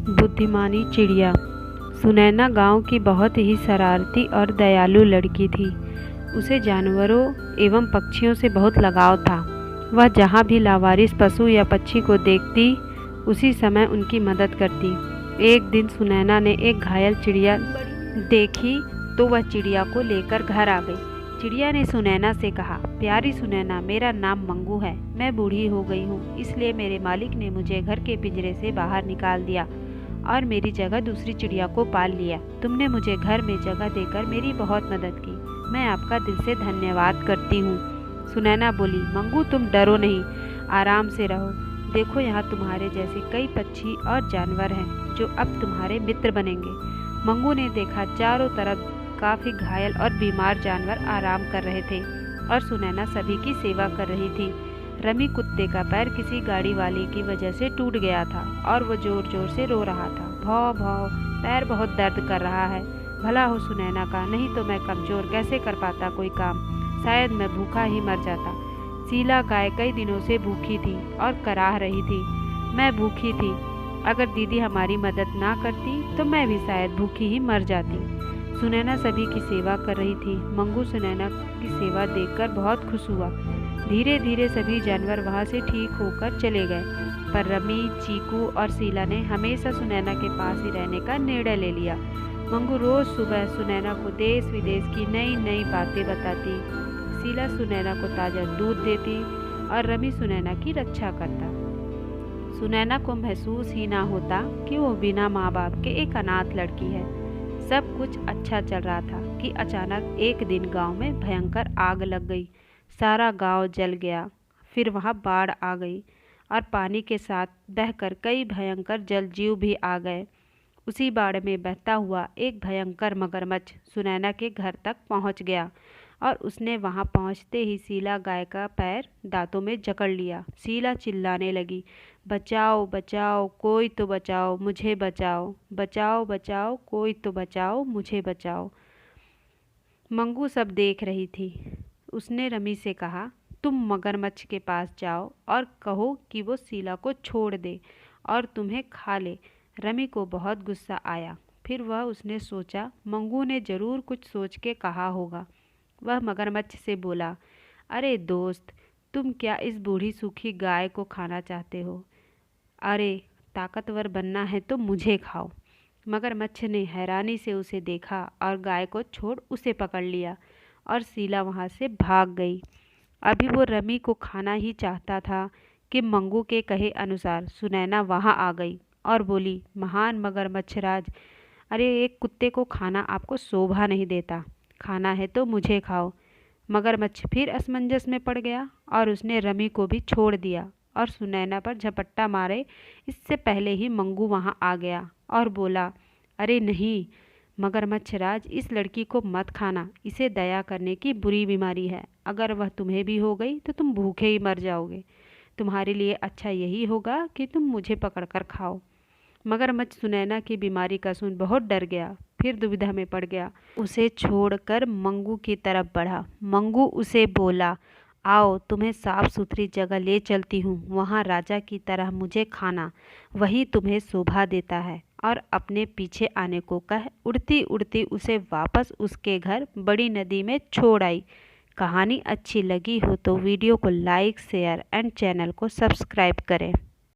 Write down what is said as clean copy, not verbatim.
बुद्धिमानी चिड़िया। सुनैना गांव की बहुत ही शरारती और दयालु लड़की थी। उसे जानवरों एवं पक्षियों से बहुत लगाव था। वह जहाँ भी लावारिस पशु या पक्षी को देखती उसी समय उनकी मदद करती। एक दिन सुनैना ने एक घायल चिड़िया देखी तो वह चिड़िया को लेकर घर आ गई। चिड़िया ने सुनैना से कहा, प्यारी सुनैना, मेरा नाम मंगू है। मैं बूढ़ी हो गई हूँ, इसलिए मेरे मालिक ने मुझे घर के पिंजरे से बाहर निकाल दिया और मेरी जगह दूसरी चिड़िया को पाल लिया। तुमने मुझे घर में जगह देकर मेरी बहुत मदद की। मैं आपका दिल से धन्यवाद करती हूँ। सुनैना बोली, मंगू तुम डरो नहीं, आराम से रहो। देखो यहाँ तुम्हारे जैसे कई पक्षी और जानवर हैं जो अब तुम्हारे मित्र बनेंगे। मंगू ने देखा चारों तरफ काफी घायल और बीमार जानवर आराम कर रहे थे और सुनैना सभी की सेवा कर रही थी। रमी कुत्ते का पैर किसी गाड़ी वाले की वजह से टूट गया था और वो जोर जोर से रो रहा था। भौ भौ, पैर बहुत दर्द कर रहा है। भला हो सुनैना का, नहीं तो मैं कमजोर कैसे कर पाता कोई काम। शायद मैं भूखा ही मर जाता। शीला गाय कई दिनों से भूखी थी और कराह रही थी। मैं भूखी थी, अगर दीदी हमारी मदद ना करती तो मैं भी शायद भूखी ही मर जाती। सुनैना सभी की सेवा कर रही थी। मंगू सुनैना की सेवा देखकर बहुत खुश हुआ। धीरे धीरे सभी जानवर वहाँ से ठीक होकर चले गए, पर रमी, चीकू और शीला ने हमेशा सुनैना के पास ही रहने का निर्णय ले लिया। मंगू रोज सुबह सुनैना को देश विदेश की नई नई बातें बताती। शीला सुनैना को ताज़ा दूध देती और रमी सुनैना की रक्षा करता। सुनैना को महसूस ही ना होता कि वो बिना माँ बाप के एक अनाथ लड़की है। सब कुछ अच्छा चल रहा था कि अचानक एक दिन गांव में भयंकर आग लग गई। सारा गांव जल गया। फिर वहां बाढ़ आ गई और पानी के साथ बहकर कई भयंकर जलजीव भी आ गए। उसी बाढ़ में बहता हुआ एक भयंकर मगरमच्छ सुनैना के घर तक पहुंच गया और उसने वहां पहुंचते ही शीला गाय का पैर दांतों में जकड़ लिया। शीला चिल्लाने लगी, बचाओ बचाओ, कोई तो बचाओ, मुझे बचाओ, बचाओ बचाओ, कोई तो बचाओ, मुझे बचाओ। मंगू सब देख रही थी। उसने रमी से कहा, तुम मगरमच्छ के पास जाओ और कहो कि वो शीला को छोड़ दे और तुम्हें खा ले। रमी को बहुत गुस्सा आया। फिर उसने सोचा मंगू ने जरूर कुछ सोच के कहा होगा। वह मगरमच्छ से बोला, अरे दोस्त, तुम क्या इस बूढ़ी सूखी गाय को खाना चाहते हो? अरे ताकतवर बनना है तो मुझे खाओ। मगरमच्छ ने हैरानी से उसे देखा और गाय को छोड़ उसे पकड़ लिया और शीला वहाँ से भाग गई। अभी वो रमी को खाना ही चाहता था कि मंगू के कहे अनुसार सुनैना वहाँ आ गई और बोली, महान मगरमच्छराज, अरे एक कुत्ते को खाना आपको शोभा नहीं देता। खाना है तो मुझे खाओ। मगरमच्छ फिर असमंजस में पड़ गया और उसने रमी को भी छोड़ दिया और सुनैना पर झपट्टा मारे इससे पहले ही मंगू वहां आ गया और बोला, अरे नहीं मगरमच्छराज, इस लड़की को मत खाना। इसे दया करने की बुरी बीमारी है। अगर वह तुम्हें भी हो गई तो तुम भूखे ही मर जाओगे। तुम्हारे लिए अच्छा यही होगा कि तुम मुझे पकड़कर खाओ। मगरमच्छ सुनैना की बीमारी का सुन बहुत डर गया। फिर दुविधा में पड़ गया। उसे छोड़कर मंगू की तरफ बढ़ा। मंगू उसे बोला, आओ तुम्हें साफ सुथरी जगह ले चलती हूँ, वहाँ राजा की तरह मुझे खाना, वही तुम्हें शोभा देता है। और अपने पीछे आने को कह उड़ती उड़ती उसे वापस उसके घर बड़ी नदी में छोड़ आई। कहानी अच्छी लगी हो तो वीडियो को लाइक, शेयर एंड चैनल को सब्सक्राइब करें।